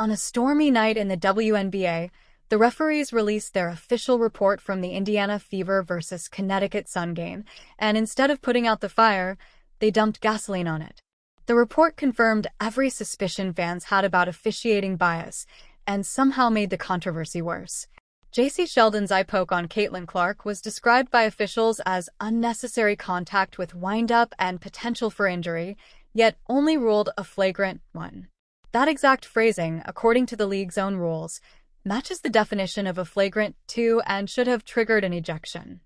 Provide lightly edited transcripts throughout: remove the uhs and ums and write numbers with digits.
On a stormy night in the WNBA, the referees released their official report from the Indiana Fever versus Connecticut Sun game, and instead of putting out the fire, they dumped gasoline on it. The report confirmed every suspicion fans had about officiating bias, and somehow made the controversy worse. J.C. Sheldon's eye poke on Caitlin Clark was described by officials as unnecessary contact with wind-up and potential for injury, yet only ruled a flagrant one. That exact phrasing, according to the league's own rules, matches the definition of a flagrant 2 and should have triggered an ejection.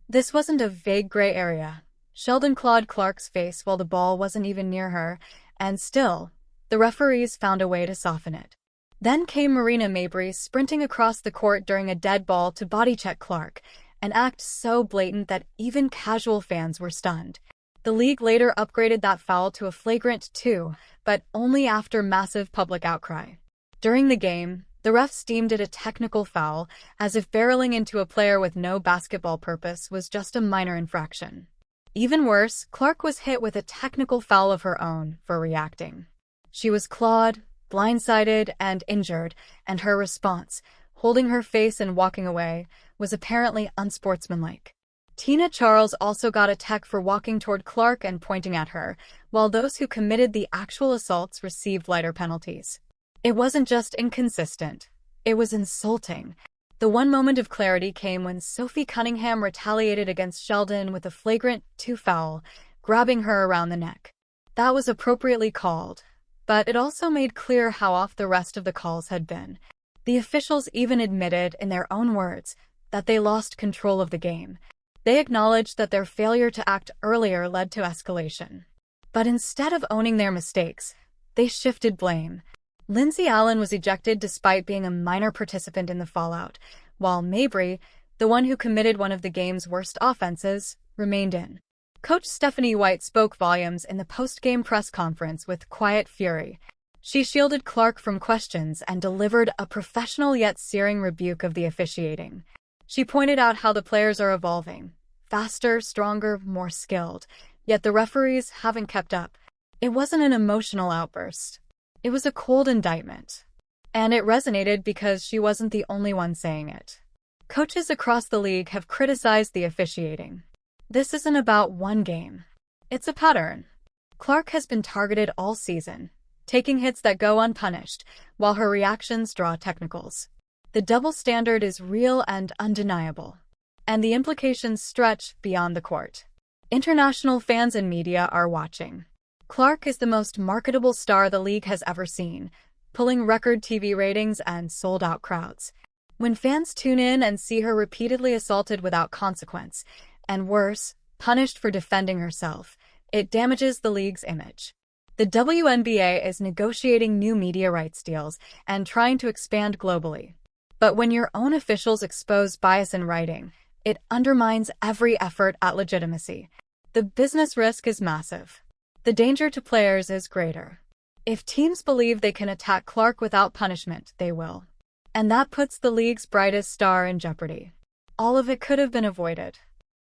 This wasn't a vague gray area. Sheldon clawed Clark's face while the ball wasn't even near her, and still, the referees found a way to soften it. Then came Marina Mabrey sprinting across the court during a dead ball to bodycheck Clark, an act so blatant that even casual fans were stunned. The league later upgraded that foul to a flagrant 2, but only after massive public outcry. During the game, the refs deemed it a technical foul, as if barreling into a player with no basketball purpose was just a minor infraction. Even worse, Clark was hit with a technical foul of her own for reacting. She was clawed, blindsided, and injured, and her response, holding her face and walking away, was apparently unsportsmanlike. Tina Charles also got a tech for walking toward Clark and pointing at her, while those who committed the actual assaults received lighter penalties. It wasn't just inconsistent, it was insulting. The one moment of clarity came when Sophie Cunningham retaliated against Sheldon with a flagrant 2 foul, grabbing her around the neck. That was appropriately called, but it also made clear how off the rest of the calls had been. The officials even admitted, in their own words, that they lost control of the game. They acknowledged that their failure to act earlier led to escalation. But instead of owning their mistakes, they shifted blame. Lindsay Allen was ejected despite being a minor participant in the fallout, while Mabrey, the one who committed one of the game's worst offenses, remained in. Coach Stephanie White spoke volumes in the post-game press conference with quiet fury. She shielded Clark from questions and delivered a professional yet searing rebuke of the officiating. She pointed out how the players are evolving, faster, stronger, more skilled, yet the referees haven't kept up. It wasn't an emotional outburst. It was a cold indictment. And it resonated because she wasn't the only one saying it. Coaches across the league have criticized the officiating. This isn't about one game. It's a pattern. Clark has been targeted all season, taking hits that go unpunished, while her reactions draw technicals. The double standard is real and undeniable, and the implications stretch beyond the court. International fans and media are watching. Clark is the most marketable star the league has ever seen, pulling record TV ratings and sold-out crowds. When fans tune in and see her repeatedly assaulted without consequence, and worse, punished for defending herself, it damages the league's image. The WNBA is negotiating new media rights deals and trying to expand globally. But when your own officials expose bias in writing, it undermines every effort at legitimacy. The business risk is massive. The danger to players is greater. If teams believe they can attack Clark without punishment, they will. And that puts the league's brightest star in jeopardy. All of it could have been avoided.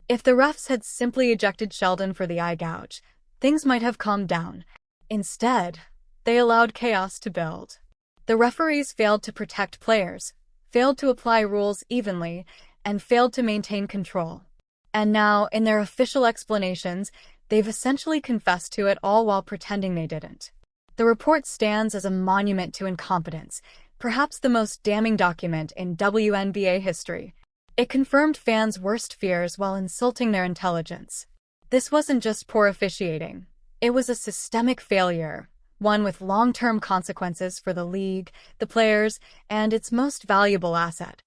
If the refs had simply ejected Sheldon for the eye gouge, things might have calmed down. Instead, they allowed chaos to build. The referees failed to protect players, failed to apply rules evenly, and failed to maintain control. And now, in their official explanations, they've essentially confessed to it all while pretending they didn't. The report stands as a monument to incompetence, perhaps the most damning document in WNBA history. It confirmed fans' worst fears while insulting their intelligence. This wasn't just poor officiating. It was a systemic failure, one with long-term consequences for the league, the players, and its most valuable asset,